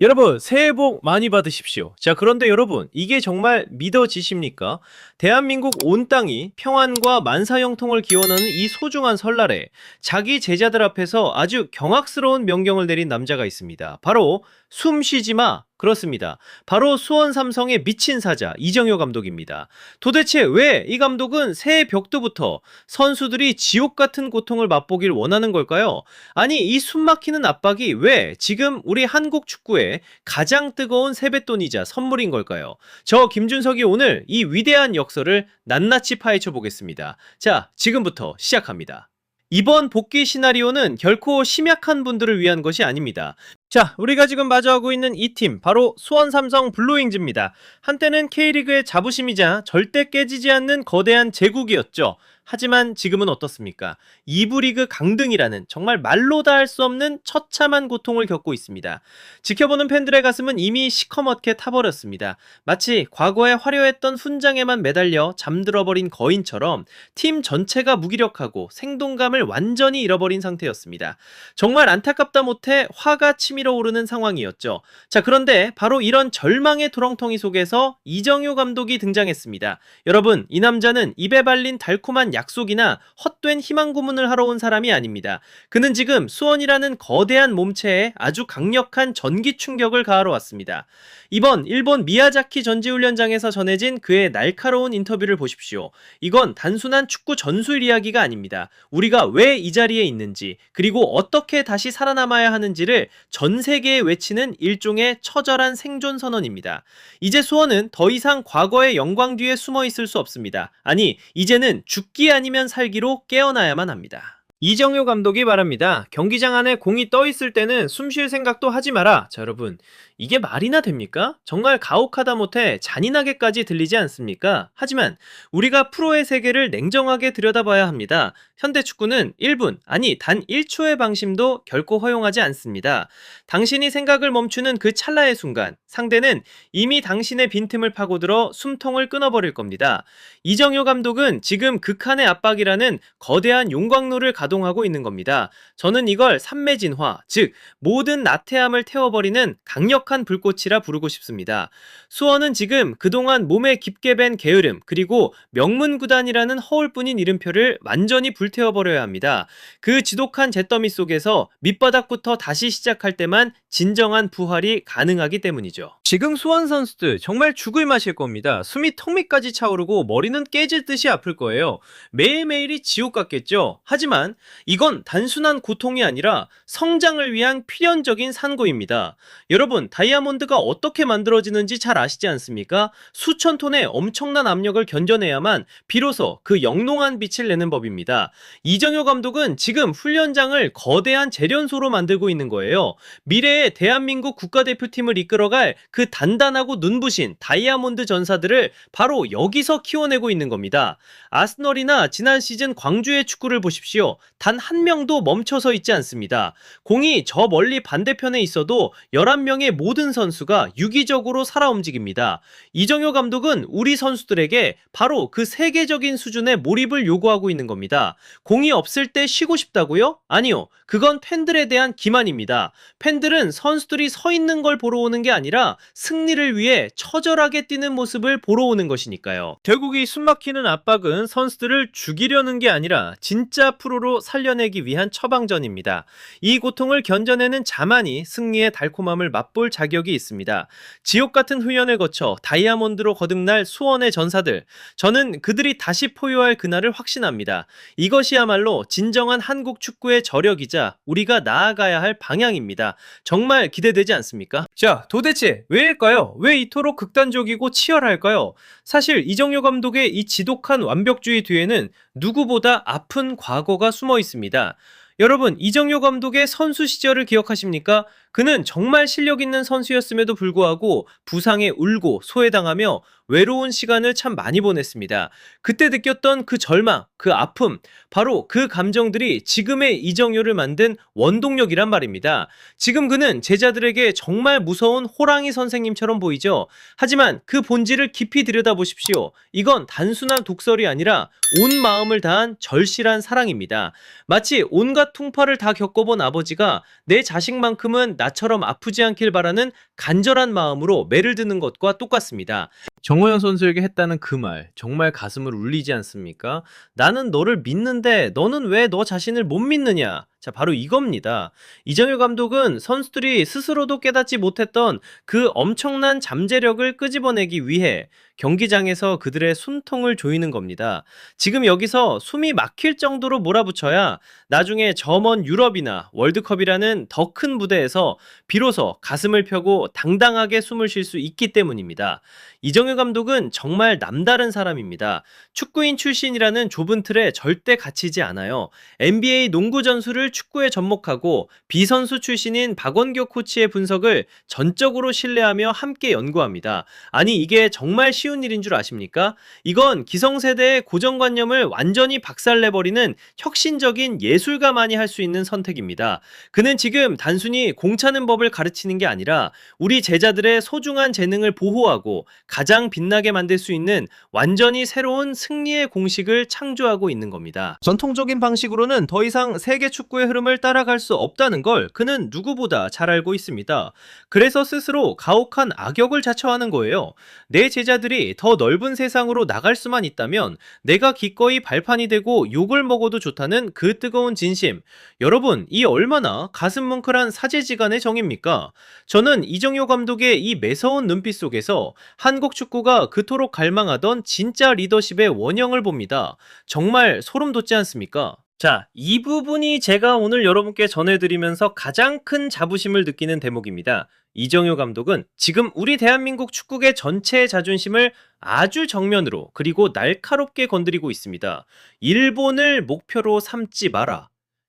여러분, 새해 복 많이 받으십시오. 자, 그런데 여러분, 이게 정말 믿어지십니까? 대한민국 온 땅이 평안과 만사형통을 기원하는 이 소중한 설날에 자기 제자들 앞에서 아주 경악스러운 명령을 내린 남자가 있습니다. 바로 숨 쉬지 마. 그렇습니다. 바로 수원 삼성의 미친 사자 이정효 감독입니다. 도대체 왜 이 감독은 새해 벽두부터 선수들이 지옥 같은 고통을 맛보길 원하는 걸까요? 아니, 이 숨막히는 압박이 왜 지금 우리 한국 축구에 가장 뜨거운 세뱃돈이자 선물인 걸까요? 저 김준석이 오늘 이 위대한 역설을 낱낱이 파헤쳐 보겠습니다. 자, 지금부터 시작합니다. 이번 복귀 시나리오는 결코 심약한 분들을 위한 것이 아닙니다. 자, 우리가 지금 마주하고 있는 이 팀, 바로 수원 삼성 블루윙즈입니다. 한때는 K리그의 자부심이자 절대 깨지지 않는 거대한 제국이었죠. 하지만 지금은 어떻습니까? 2부 리그 강등이라는 정말 말로 다 할 수 없는 처참한 고통을 겪고 있습니다. 지켜보는 팬들의 가슴은 이미 시커멓게 타버렸습니다. 마치 과거에 화려했던 훈장에만 매달려 잠들어버린 거인처럼 팀 전체가 무기력하고 생동감을 완전히 잃어버린 상태였습니다. 정말 안타깝다 못해 화가 치밀어 오르는 상황이었죠. 자, 그런데 바로 이런 절망의 도렁텅이 속에서 이정효 감독이 등장했습니다. 여러분, 이 남자는 입에 발린 달콤한 약속이나 헛된 희망 고문을 하러 온 사람이 아닙니다. 그는 지금 수원이라는 거대한 몸체에 아주 강력한 전기 충격을 가하러 왔습니다. 이번 일본 미야자키 전지훈련장에서 전해진 그의 날카로운 인터뷰를 보십시오. 이건 단순한 축구 전술 이야기가 아닙니다. 우리가 왜 이 자리에 있는지, 그리고 어떻게 다시 살아남아야 하는지를 전 세계에 외치는 일종의 처절한 생존 선언입니다. 이제 수원은 더 이상 과거의 영광 뒤에 숨어 있을 수 없습니다. 아니, 이제는 죽기 아니면 살기로 깨어나야만 합니다. 이정효 감독이 말합니다. 경기장 안에 공이 떠 있을 때는 숨 쉴 생각도 하지 마라. 자, 여러분, 이게 말이나 됩니까? 정말 가혹하다 못해 잔인하게까지 들리지 않습니까? 하지만 우리가 프로의 세계를 냉정하게 들여다봐야 합니다. 현대 축구는 1분, 아니 단 1초의 방심도 결코 허용하지 않습니다. 당신이 생각을 멈추는 그 찰나의 순간, 상대는 이미 당신의 빈틈을 파고들어 숨통을 끊어버릴 겁니다. 이정효 감독은 지금 극한의 압박이라는 거대한 용광로를 가동하고 있는 겁니다. 저는 이걸 삼매진화, 즉 모든 나태함을 태워버리는 강력한 불꽃이라 부르고 싶습니다. 수원은 지금 그동안 몸에 깊게 밴 게으름, 그리고 명문구단이라는 허울뿐인 이름표를 완전히 불태워버려야 합니다. 그 지독한 잿더미 속에서 밑바닥부터 다시 시작할 때만 진정한 부활이 가능하기 때문이죠. 지금 수원 선수들 정말 죽을 맛일 겁니다. 숨이 턱 밑까지 차오르고 머리는 깨질 듯이 아플 거예요. 매일매일이 지옥 같겠죠. 하지만 이건 단순한 고통이 아니라 성장을 위한 필연적인 산고입니다. 여러분, 다이아몬드가 어떻게 만들어지는지 잘 아시지 않습니까? 수천 톤의 엄청난 압력을 견뎌내야만 비로소 그 영롱한 빛을 내는 법입니다. 이정효 감독은 지금 훈련장을 거대한 재련소로 만들고 있는 거예요. 미래의 대한민국 국가대표팀을 이끌어갈 그 단단하고 눈부신 다이아몬드 전사들을 바로 여기서 키워내고 있는 겁니다. 아스널이나 지난 시즌 광주의 축구를 보십시오. 단 한 명도 멈춰서 있지 않습니다. 공이 저 멀리 반대편에 있어도 11명의 모든 선수가 유기적으로 살아 움직입니다. 이정효 감독은 우리 선수들에게 바로 그 세계적인 수준의 몰입을 요구하고 있는 겁니다. 공이 없을 때 쉬고 싶다고요? 아니요. 그건 팬들에 대한 기만입니다. 팬들은 선수들이 서 있는 걸 보러 오는 게 아니라 승리를 위해 처절하게 뛰는 모습을 보러 오는 것이니까요. 결국 이 숨막히는 압박은 선수들을 죽이려는 게 아니라 진짜 프로로 살려내기 위한 처방전입니다. 이 고통을 견뎌내는 자만이 승리의 달콤함을 맛볼 자격이 있습니다. 지옥 같은 훈련을 거쳐 다이아몬드로 거듭날 수원의 전사들, 저는 그들이 다시 포효할 그날을 확신합니다. 이것이야말로 진정한 한국 축구의 저력이자 우리가 나아가야 할 방향입니다. 정말 기대되지 않습니까? 자, 도대체 왜일까요? 왜 이토록 극단적이고 치열할까요? 사실 이정효 감독의 이 지독한 완벽주의 뒤에는 누구보다 아픈 과거가 숨어 있습니다. 여러분, 이정효 감독의 선수 시절을 기억하십니까? 그는 정말 실력 있는 선수였음에도 불구하고 부상에 울고 소외당하며 외로운 시간을 참 많이 보냈습니다. 그때 느꼈던 그 절망, 그 아픔, 바로 그 감정들이 지금의 이정효를 만든 원동력이란 말입니다. 지금 그는 제자들에게 정말 무서운 호랑이 선생님처럼 보이죠. 하지만 그 본질을 깊이 들여다보십시오. 이건 단순한 독설이 아니라 온 마음을 다한 절실한 사랑입니다. 마치 온갖 풍파를 다 겪어본 아버지가 내 자식만큼은 나처럼 아프지 않길 바라는 간절한 마음으로 매를 드는 것과 똑같습니다. 정호영 선수에게 했다는 그 말 정말 가슴을 울리지 않습니까? 나는 너를 믿는데 너는 왜 너 자신을 못 믿느냐? 자, 바로 이겁니다. 이정효 감독은 선수들이 스스로도 깨닫지 못했던 그 엄청난 잠재력을 끄집어내기 위해 경기장에서 그들의 숨통을 조이는 겁니다. 지금 여기서 숨이 막힐 정도로 몰아붙여야 나중에 저 먼 유럽이나 월드컵이라는 더 큰 무대에서 비로소 가슴을 펴고 당당하게 숨을 쉴 수 있기 때문입니다. 이정효 감독은 정말 남다른 사람입니다. 축구인 출신이라는 좁은 틀에 절대 갇히지 않아요. NBA 농구 전술을 축구에 접목하고 비선수 출신인 박원교 코치의 분석을 전적으로 신뢰하며 함께 연구합니다. 아니, 이게 정말 쉬운 일인 줄 아십니까? 이건 기성세대의 고정관념을 완전히 박살내버리는 혁신적인 예술가만이 할 수 있는 선택입니다. 그는 지금 단순히 공차는 법을 가르치는 게 아니라 우리 제자들의 소중한 재능을 보호하고 가장 빛나게 만들 수 있는 완전히 새로운 승리의 공식을 창조하고 있는 겁니다. 전통적인 방식으로는 더 이상 세계 축구의 흐름을 따라갈 수 없다는 걸 그는 누구보다 잘 알고 있습니다. 그래서 스스로 가혹한 악역을 자처하는 거예요. 내 제자들이 더 넓은 세상으로 나갈 수만 있다면 내가 기꺼이 발판이 되고 욕을 먹어도 좋다는 그 뜨거운 진심. 여러분, 이 얼마나 가슴 뭉클한 사제지간의 정입니까? 저는 이정효 감독의 이 매서운 눈빛 속에서 한국 축구가 그토록 갈망하던 진짜 리더십의 원형을 봅니다. 정말 소름 돋지 않습니까? 자, 이 부분이 제가 오늘 여러분께 전해드리면서 가장 큰 자부심을 느끼는 대목입니다. 이정효 감독은 지금 우리 대한민국 축구계 전체의 자존심을 아주 정면으로 그리고 날카롭게 건드리고 있습니다. 일본을 목표로 삼지 마라.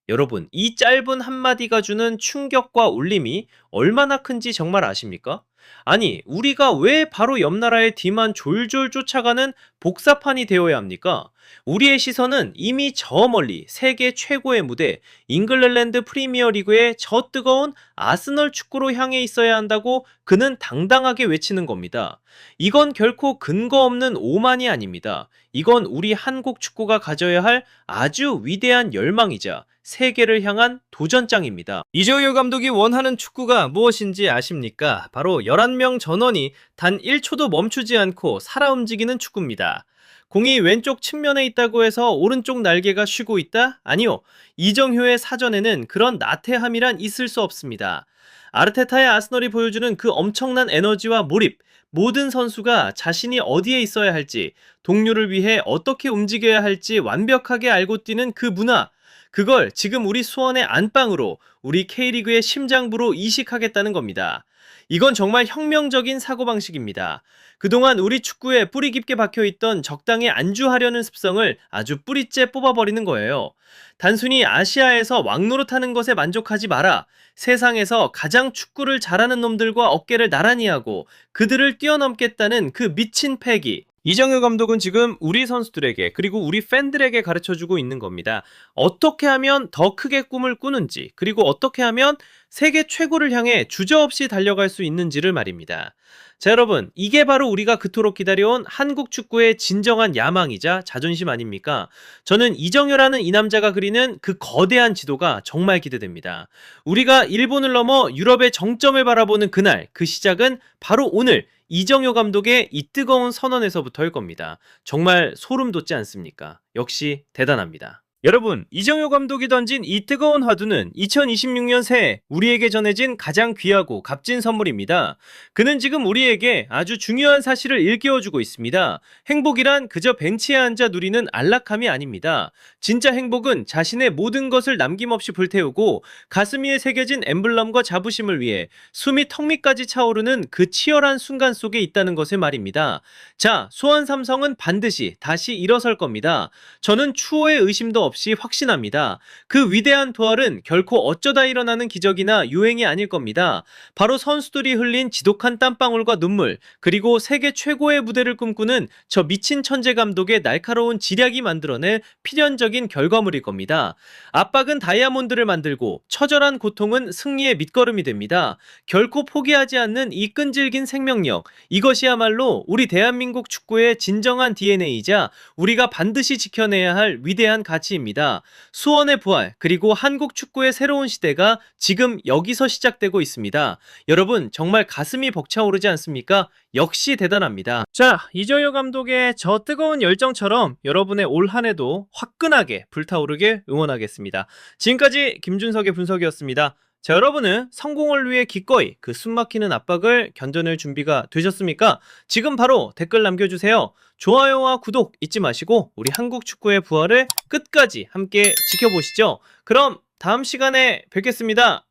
여러분, 이 짧은 한마디가 주는 충격과 울림이 얼마나 큰지 정말 아십니까? 아니, 우리가 왜 바로 옆 나라의 뒤만 졸졸 쫓아가는 복사판이 되어야 합니까? 우리의 시선은 이미 저 멀리 세계 최고의 무대 잉글랜드 프리미어리그의 저 뜨거운 아스널 축구로 향해 있어야 한다고 그는 당당하게 외치는 겁니다. 이건 결코 근거 없는 오만이 아닙니다. 이건 우리 한국 축구가 가져야 할 아주 위대한 열망이자 세계를 향한 도전장입니다. 이정효 감독이 원하는 축구가 무엇인지 아십니까? 바로 11명 전원이 단 1초도 멈추지 않고 살아 움직이는 축구입니다. 공이 왼쪽 측면에 있다고 해서 오른쪽 날개가 쉬고 있다? 아니요. 이정효의 사전에는 그런 나태함이란 있을 수 없습니다. 아르테타의 아스널이 보여주는 그 엄청난 에너지와 몰입, 모든 선수가 자신이 어디에 있어야 할지, 동료를 위해 어떻게 움직여야 할지 완벽하게 알고 뛰는 그 문화, 그걸 지금 우리 수원의 안방으로, 우리 K리그의 심장부로 이식하겠다는 겁니다. 이건 정말 혁명적인 사고방식입니다. 그동안 우리 축구에 뿌리 깊게 박혀있던 적당히 안주하려는 습성을 아주 뿌리째 뽑아버리는 거예요. 단순히 아시아에서 왕노릇하는 것에 만족하지 마라. 세상에서 가장 축구를 잘하는 놈들과 어깨를 나란히 하고 그들을 뛰어넘겠다는 그 미친 패기. 이정효 감독은 지금 우리 선수들에게 그리고 우리 팬들에게 가르쳐주고 있는 겁니다. 어떻게 하면 더 크게 꿈을 꾸는지, 그리고 어떻게 하면 세계 최고를 향해 주저없이 달려갈 수 있는지를 말입니다. 자, 여러분, 이게 바로 우리가 그토록 기다려온 한국 축구의 진정한 야망이자 자존심 아닙니까? 저는 이정효라는 이 남자가 그리는 그 거대한 지도가 정말 기대됩니다. 우리가 일본을 넘어 유럽의 정점을 바라보는 그날, 그 시작은 바로 오늘 이정효 감독의 이 뜨거운 선언에서부터일 겁니다. 정말 소름 돋지 않습니까? 역시 대단합니다. 여러분, 이정효 감독이 던진 이 뜨거운 화두는 2026년 새해 우리에게 전해진 가장 귀하고 값진 선물입니다. 그는 지금 우리에게 아주 중요한 사실을 일깨워주고 있습니다. 행복이란 그저 벤치에 앉아 누리는 안락함이 아닙니다. 진짜 행복은 자신의 모든 것을 남김없이 불태우고 가슴 위에 새겨진 엠블럼과 자부심을 위해 숨이 턱 밑까지 차오르는 그 치열한 순간 속에 있다는 것을 말입니다. 자, 수원 삼성은 반드시 다시 일어설 겁니다. 저는 추호의 의심도 없이 확신합니다. 그 위대한 부활은 결코 어쩌다 일어나는 기적이나 유행이 아닐 겁니다. 바로 선수들이 흘린 지독한 땀방울과 눈물, 그리고 세계 최고의 무대를 꿈꾸는 저 미친 천재 감독의 날카로운 지략이 만들어낼 필연적인 결과물일 겁니다. 압박은 다이아몬드를 만들고 처절한 고통은 승리의 밑거름이 됩니다. 결코 포기하지 않는 이 끈질긴 생명력, 이것이야말로 우리 대한민국 축구의 진정한 DNA이자 우리가 반드시 지켜내야 할 위대한 가치입니다. 시작입니다. 수원의 부활, 그리고 한국 축구의 새로운 시대가 지금 여기서 시작되고 있습니다. 여러분, 정말 가슴이 벅차오르지 않습니까? 역시 대단합니다. 자, 이정효 감독의 저 뜨거운 열정처럼 여러분의 올 한 해도 화끈하게 불타오르길 응원하겠습니다. 지금까지 김준석의 분석이었습니다. 자, 여러분은 성공을 위해 기꺼이 그 숨막히는 압박을 견뎌낼 준비가 되셨습니까? 지금 바로 댓글 남겨주세요. 좋아요와 구독 잊지 마시고 우리 한국 축구의 부활을 끝까지 함께 지켜보시죠. 그럼 다음 시간에 뵙겠습니다.